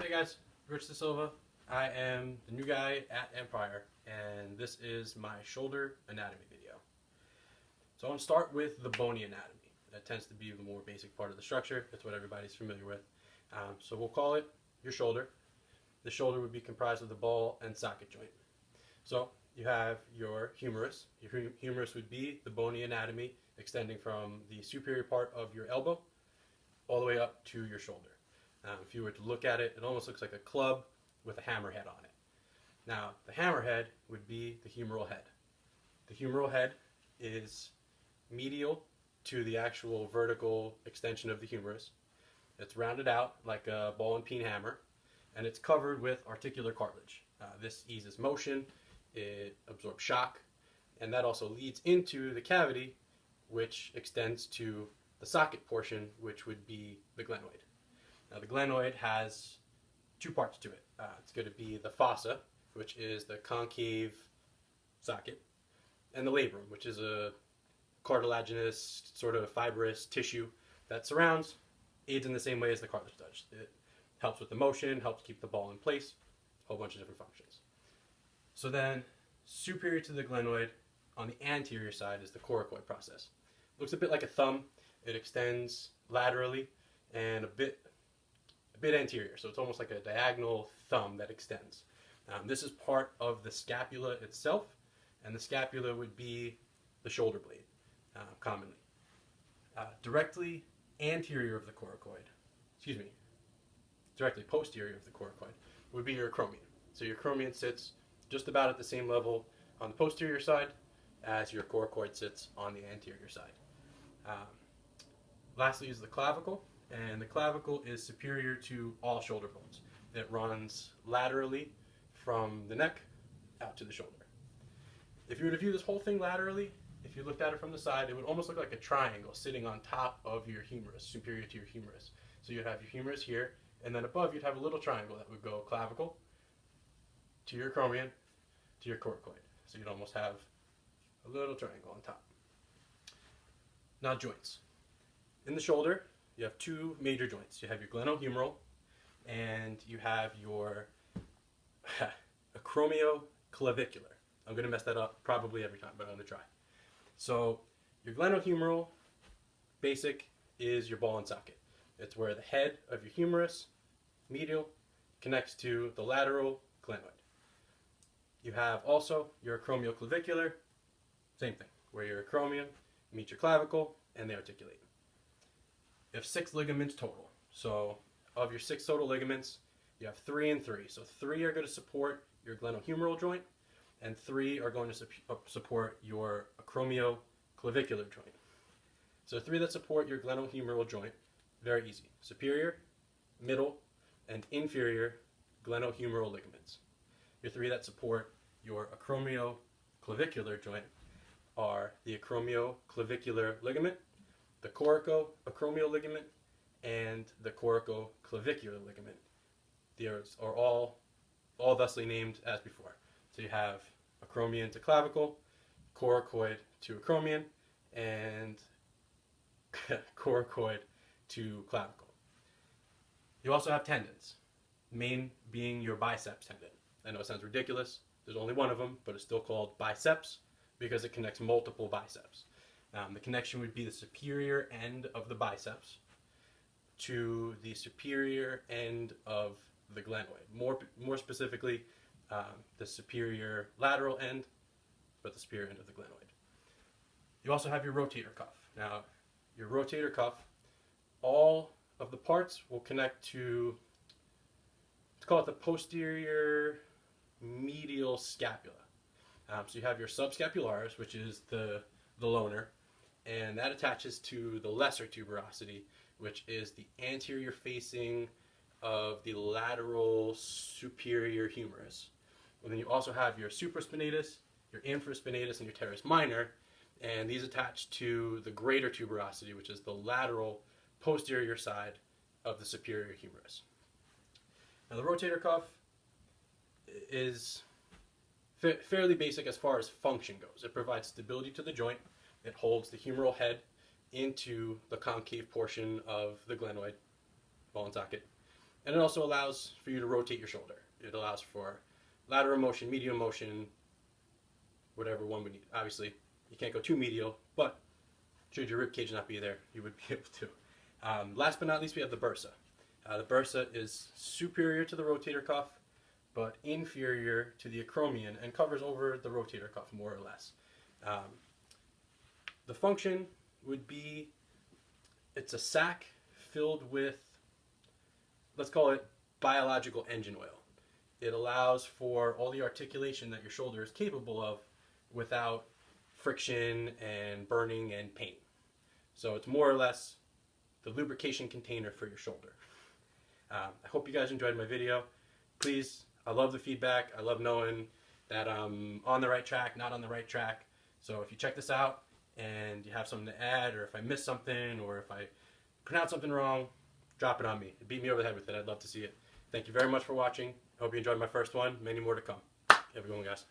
Hey guys, Rich DeSilva. I am the new guy at Empire, and this is my shoulder anatomy video. So I'm going to start with the bony anatomy. That tends to be the more basic part of the structure. That's what everybody's familiar with. So we'll call it your shoulder. The shoulder would be comprised of the ball and socket joint. So you have your humerus. Your humerus would be the bony anatomy extending from the superior part of your elbow all the way up to your shoulder. If you were to look at it, it almost looks like a club with a hammerhead on it. Now, the hammerhead would be the humeral head. The humeral head is medial to the actual vertical extension of the humerus. It's rounded out like a ball and peen hammer, and it's covered with articular cartilage. This eases motion, it absorbs shock, and that also leads into the cavity, which extends to the socket portion, which would be the glenoid. Now, the glenoid has two parts to it. It's going to be the fossa, which is the concave socket, and the labrum, which is a cartilaginous, sort of fibrous tissue that surrounds, aids in the same way as the cartilage does. It helps with the motion, helps keep the ball in place, a whole bunch of different functions. So then, superior to the glenoid, on the anterior side is the coracoid process. It looks a bit like a thumb. It extends laterally and a bit anterior, so it's almost like a diagonal thumb that extends. This is part of the scapula itself, and the scapula would be the shoulder blade, commonly. Directly anterior of the coracoid, directly posterior of the coracoid would be your acromion. So your acromion sits just about at the same level on the posterior side as your coracoid sits on the anterior side. Lastly is the clavicle, and the clavicle is superior to all shoulder bones. It runs laterally from the neck out to the shoulder. If you were to view this whole thing laterally, if you looked at it from the side, it would almost look like a triangle sitting on top of your humerus, superior to your humerus. So you'd have your humerus here, and then above you'd have a little triangle that would go clavicle to your acromion to your coracoid. So you'd almost have a little triangle on top. Now, joints. In the shoulder, you have two major joints. You have your glenohumeral, and you have your acromioclavicular. I'm going to mess that up probably every time, but I'm going to try. So your glenohumeral, basic, is your ball and socket. It's where the head of your humerus, medial, connects to the lateral glenoid. You have also your acromioclavicular, same thing, where your acromion meets your clavicle and they articulate. You have 6 ligaments total. So of your 6 total ligaments, you have 3 and 3. So 3 are going to support your glenohumeral joint, and 3 are going to support your acromioclavicular joint. So 3 that support your glenohumeral joint, very easy. Superior, middle, and inferior glenohumeral ligaments. Your 3 that support your acromioclavicular joint are the acromioclavicular ligament, the coracoacromial ligament, and the coracoclavicular ligament. These are all thusly named as before. So you have acromion to clavicle, coracoid to acromion, and coracoid to clavicle. You also have tendons, main being your biceps tendon. I know it sounds ridiculous. There's only one of them, but it's still called biceps because it connects multiple biceps. The connection would be the superior end of the biceps to the superior end of the glenoid. More specifically, the superior lateral end, but the superior end of the glenoid. You also have your rotator cuff. Now, your rotator cuff, all of the parts will connect to, let's call it the posterior medial scapula. So you have your subscapularis, which is the loner, and that attaches to the lesser tuberosity, which is the anterior facing of the lateral superior humerus. And then you also have your supraspinatus, your infraspinatus, and your teres minor, and these attach to the greater tuberosity, which is the lateral posterior side of the superior humerus. Now, the rotator cuff is fairly basic as far as function goes. It provides stability to the joint. It holds the humeral head into the concave portion of the glenoid, ball and socket. And it also allows for you to rotate your shoulder. It allows for lateral motion, medial motion, whatever one would need. Obviously, you can't go too medial, but should your rib cage not be there, you would be able to. Last but not least, we have the bursa. The bursa is superior to the rotator cuff, but inferior to the acromion and covers over the rotator cuff more or less. The function would be, it's a sac filled with, let's call it biological engine oil. It allows for all the articulation that your shoulder is capable of without friction and burning and pain. So it's more or less the lubrication container for your shoulder. I hope you guys enjoyed my video. Please, I love the feedback. I love knowing that I'm on the right track, not on the right track. So if you check this out and you have something to add, or if I missed something, or if I pronounce something wrong, drop it on me. Beat me over the head with it. I'd love to see it. Thank you very much for watching. Hope you enjoyed my first one. Many more to come. Have a good one, guys.